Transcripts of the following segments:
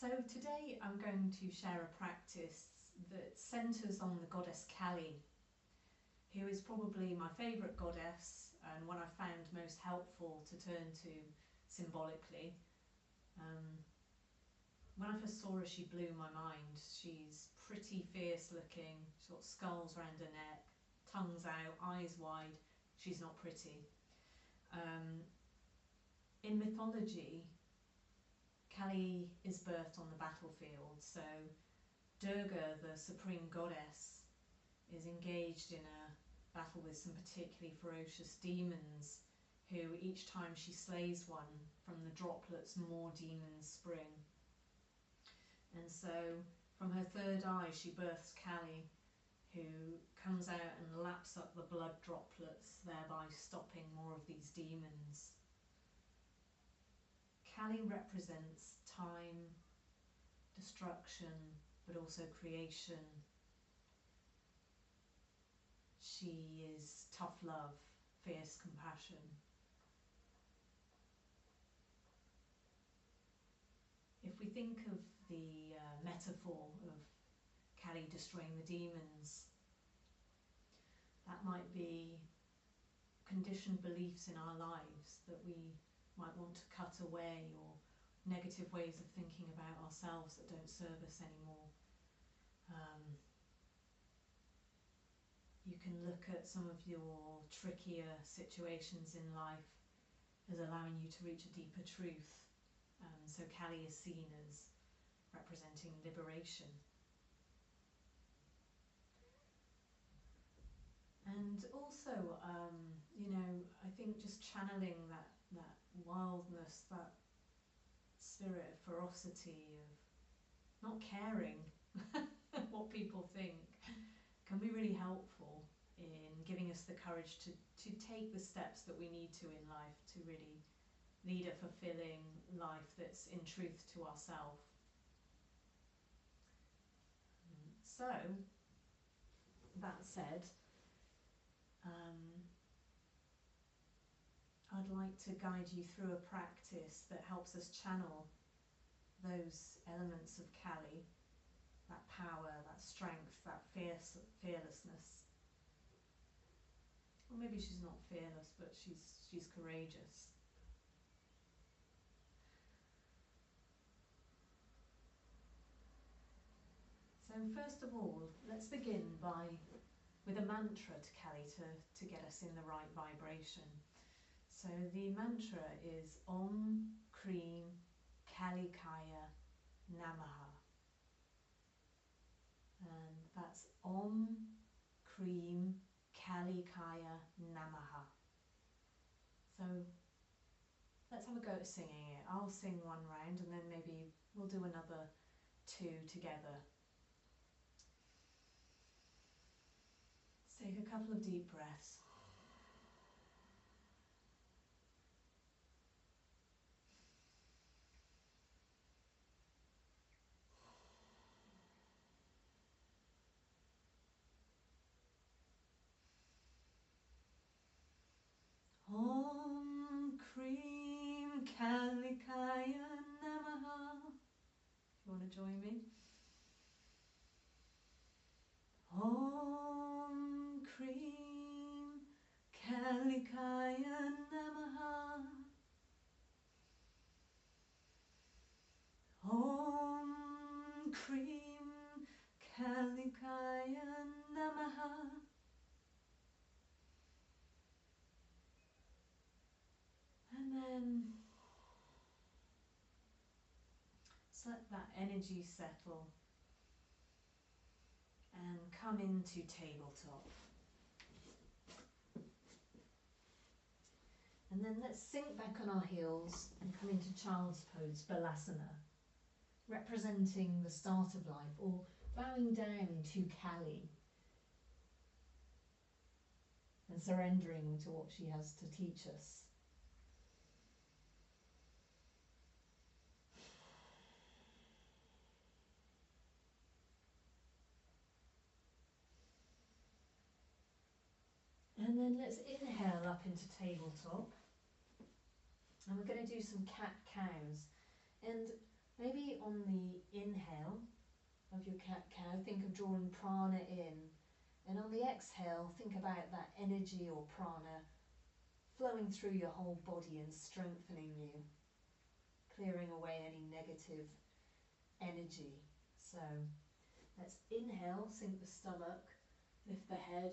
So today I'm going to share a practice that centres on the goddess Kali, who is probably my favourite goddess and one I've found most helpful to turn to symbolically. When I first saw her, she blew my mind. She's pretty fierce looking, she's got skulls around her neck, tongues out, eyes wide. She's not pretty. In mythology, Kali is birthed on the battlefield, so Durga, the supreme goddess, is engaged in a battle with some particularly ferocious demons who, each time she slays one, from the droplets more demons spring. And so from her third eye she births Kali, who comes out and laps up the blood droplets, thereby stopping more of these demons. Kali represents time, destruction, but also creation. She is tough love, fierce compassion. If we think of the metaphor of Kali destroying the demons, that might be conditioned beliefs in our lives that we might want to cut away, or negative ways of thinking about ourselves that don't serve us anymore. You can look at some of your trickier situations in life as allowing you to reach a deeper truth. So Kali is seen as representing liberation. And also, I think just channeling that wildness, that spirit of ferocity, of not caring what people think, can be really helpful in giving us the courage to take the steps that we need to in life to really lead a fulfilling life that's in truth to ourselves. So, that said, I'd like to guide you through a practice that helps us channel those elements of Kali, that power, that strength, that fearlessness. Or maybe she's not fearless, but she's courageous. So first of all, let's begin with a mantra to Kali to get us in the right vibration. So the mantra is Om Kreem Kalikaya Namaha. And that's Om Kreem Kalikaya Namaha. So let's have a go at singing it. I'll sing one round and then maybe we'll do another two together. Let's take a couple of deep breaths. Om Kreem Kalikaya Namaha. If you want to join me. Om Kreem Kalikaya Namaha. Om Kreem Kalikaya Namaha. And then just let that energy settle and come into tabletop. And then let's sink back on our heels and come into child's pose, Balasana, representing the start of life, or bowing down to Kali and surrendering to what she has to teach us. And then let's inhale up into tabletop. And we're going to do some cat-cows. And Maybe on the inhale of your cat-cow, think of drawing prana in, and on the exhale, think about that energy or prana flowing through your whole body and strengthening you, clearing away any negative energy. So let's inhale, sink the stomach, lift the head.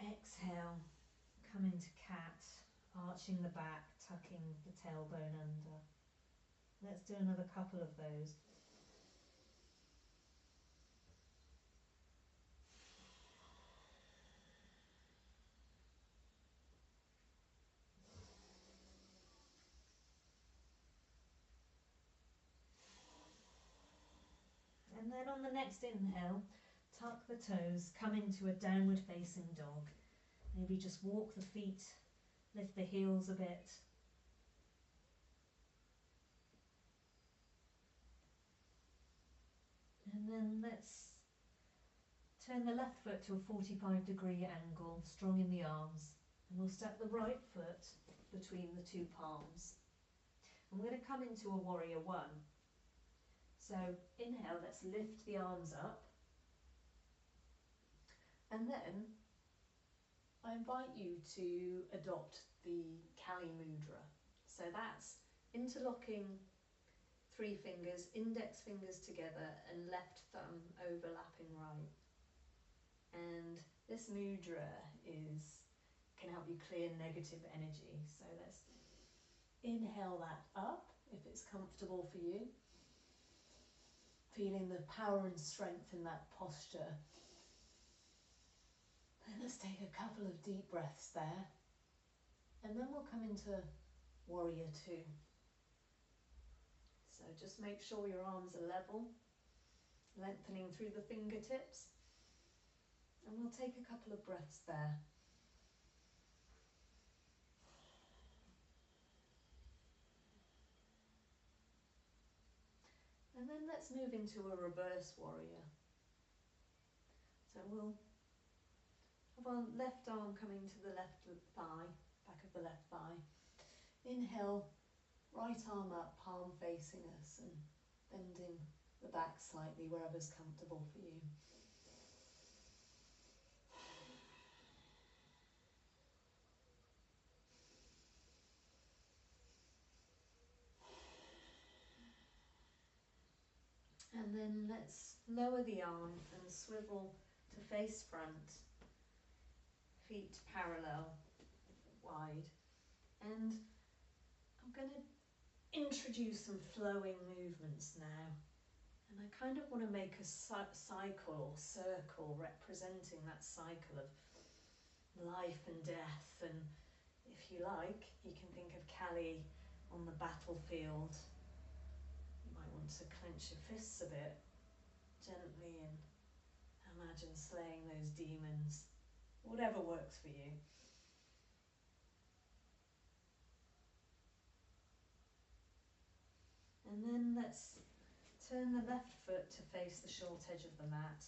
Exhale, come into cat, arching the back, tucking the tailbone under. Let's do another couple of those. And then on the next inhale, tuck the toes, come into a downward facing dog. Maybe just walk the feet, lift the heels a bit. And then let's turn the left foot to a 45-degree angle, strong in the arms. And we'll step the right foot between the two palms. And we're going to come into a warrior one. So inhale, let's lift the arms up. And then I invite you to adopt the Kali Mudra. So that's interlocking 3 fingers, index fingers together and left thumb overlapping right. And this mudra can help you clear negative energy. So let's inhale that up if it's comfortable for you. Feeling the power and strength in that posture. And let's take a couple of deep breaths there. And then we'll come into warrior two. So just make sure your arms are level, lengthening through the fingertips. And we'll take a couple of breaths there. And then let's move into a reverse warrior. So we'll have our left arm coming to the left thigh, back of the left thigh. Inhale, right arm up, palm facing us and bending the back slightly wherever's comfortable for you. And then let's lower the arm and swivel to face front, feet parallel, wide. And I'm going to introduce some flowing movements now. And I kind of want to make a cycle or circle representing that cycle of life and death. And if you like, you can think of Kali on the battlefield. Want to clench your fists a bit gently and imagine slaying those demons, whatever works for you. And then let's turn the left foot to face the short edge of the mat,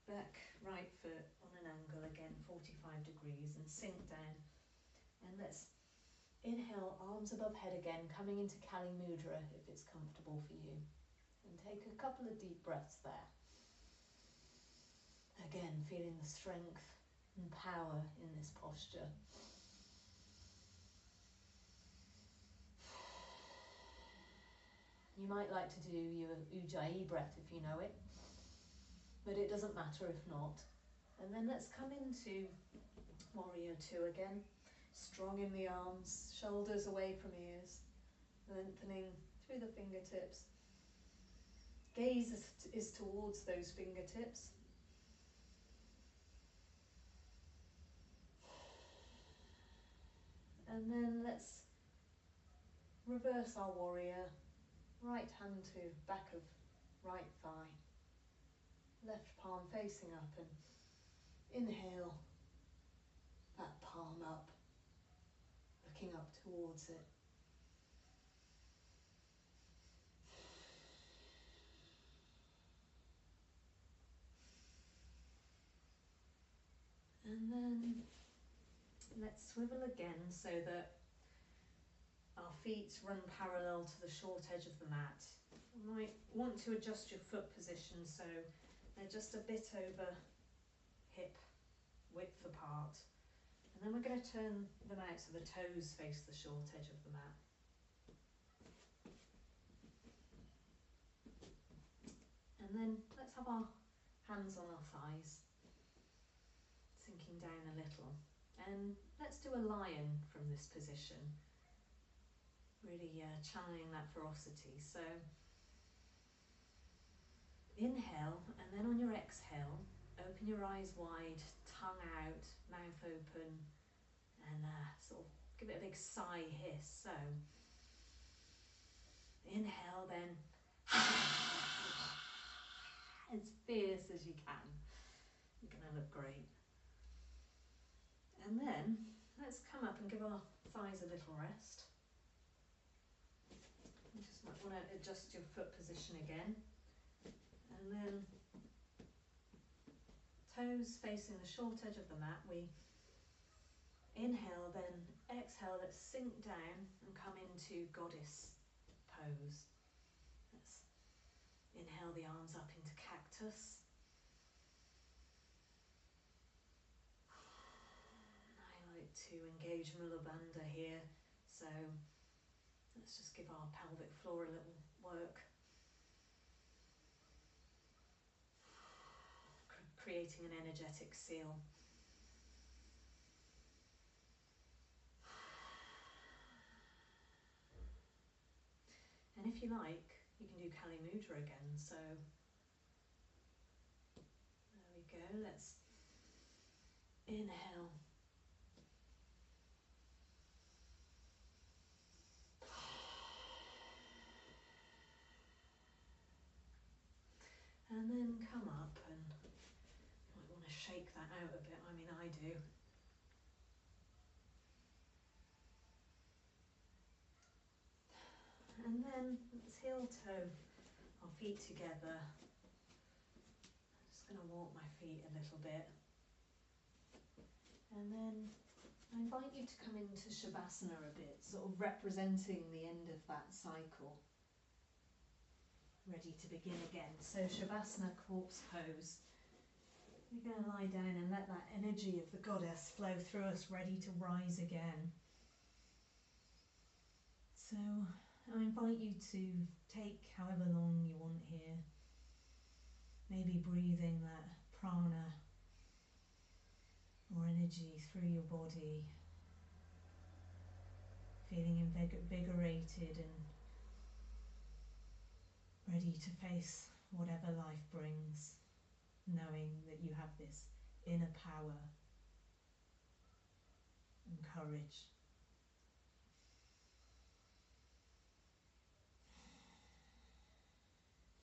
back right foot on an angle again 45 degrees and sink down. And let's inhale, arms above head again, coming into Kali Mudra if it's comfortable for you. And take a couple of deep breaths there. Again, feeling the strength and power in this posture. You might like to do your Ujjayi breath if you know it, but it doesn't matter if not. And then let's come into warrior two again. Strong in the arms, shoulders away from ears, lengthening through the fingertips. Gaze is towards those fingertips. And then let's reverse our warrior. Right hand to back of right thigh. Left palm facing up and inhale, that palm up. Looking up towards it. And then let's swivel again so that our feet run parallel to the short edge of the mat. You might want to adjust your foot position so they're just a bit over hip width apart. And then we're going to turn them out so the toes face the short edge of the mat. And then let's have our hands on our thighs, sinking down a little. And let's do a lion from this position, really channeling that ferocity. So inhale, and then on your exhale, open your eyes wide, tongue out, mouth open, and sort of give it a big sigh hiss. So inhale, then as fierce as you can. You're going to look great. And then let's come up and give our thighs a little rest. You just might want to adjust your foot position again. And then toes facing the short edge of the mat. We inhale, then exhale, let's sink down and come into goddess pose. Let's inhale the arms up into cactus. I like to engage Mula Bandha here, so let's just give our pelvic floor a little work. Creating an energetic seal. And if you like, you can do Kali Mudra again. So there we go. Let's inhale. And then come up, and you might want to shake that out a bit. I mean, I do. And then let's heel toe our feet together. I'm just going to walk my feet a little bit. And then I invite you to come into Shavasana a bit, sort of representing the end of that cycle. Ready to begin again. So Shavasana, corpse pose. We're going to lie down and let that energy of the goddess flow through us, ready to rise again. So I invite you to take however long you want here. Maybe breathing that prana or energy through your body. Feeling invigorated and ready to face whatever life brings, knowing that you have this inner power and courage